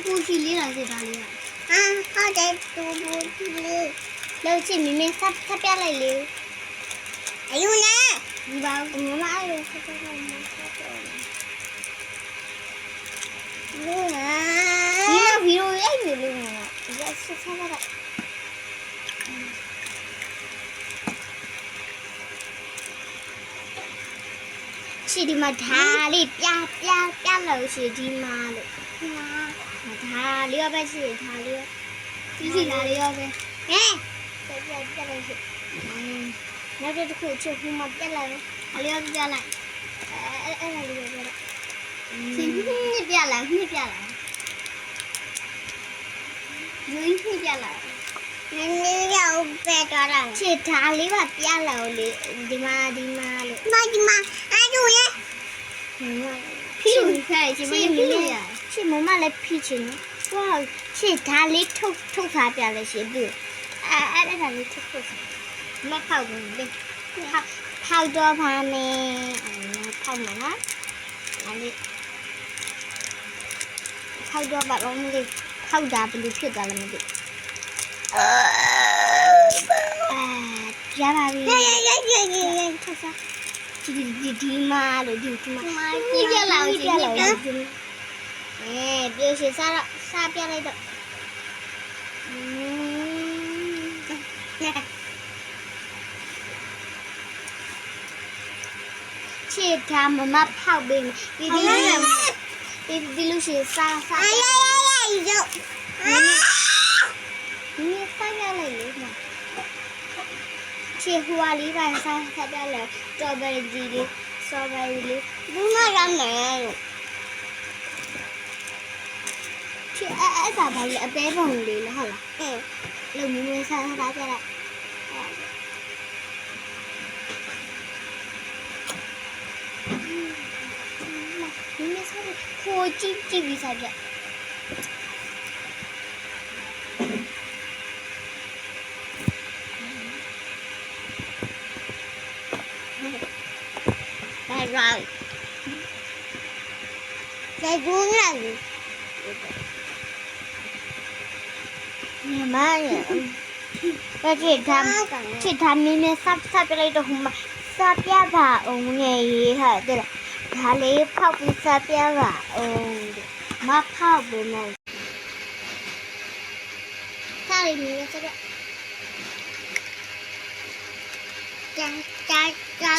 ပူချီလေးလာစစ်သားလေးอ่ะဟုတ်တယ်တူဘူးလေး လောက်ချင်မင်းဆက်ပြလိုက်လေ အယူနဲ့ ဒီပါမမအဲ့လိုဆက်ပြလိုက်မဆက်ပြလိုက် ဒီက ဗီဒီယိုအဲ့လိုလေးနော်ဒီကဆက်ဆက်လိုက်ရှိဒီမှာဓာလေးပြလို့ရှိဒီမှာလို့ဓာလေးရောပဲရှိဓာလေးရောဒီစီလာလေးရောပဲဟဲ့ပြလိုက်ရှိနောက်တစ်ခုချစ်ဟိုမှာပြလိုက်အလေးရောပြလိုက်အဲ့ဒါလေးရောပြလိုက်ရှင်းပြလိုက်ယူပြလိုက်နည်းနည်းရောက်ပဲတော့လား ချစ်ဓာလေးပါပြလိုက်လေဒီမှာလို့ ဒီမှာအယူရဲ့ ဖြီးလို့ခိုင်းချင်မလေးချစ်မမလည်းဖြီးချင်နော်ဝါချစ်ဓာလေးထုတ်ထားပြလဲရှင်ပြီအဲ့ဒါလေးထုတ်မဖောက်ဘူးလေဖောက်တော့ပါမယ်ဖောက်မှာနော်အဲ့ဒီဖောက်တော့ပါတော့မလေးဖောက်တာဘယ်လိုဖြစ်သွားလဲမသိရပါပြီထုတ်စားဒီမှာလို့ဒီမှာပြလာပြရှင်စားပြလိုက်တော့ချစ်တာမမဖောက်ပေးဒီလူရှင်စား ရုပ် 你发下来了吗？切花梨吧，发下来，招白鸡的，烧白的，不嘛让没有切咋白的，白红的了好了。老妹妹发下来。妹妹啥的，火鸡比啥的。rồi cái cuốn này nhà má nhỉ cái chị tham mình sắp cái này được không sắp ya bà ông nghe hả đây là thà lấy phao bị sắp ya bà ông má phao bữa này thà lấy mình sắp ya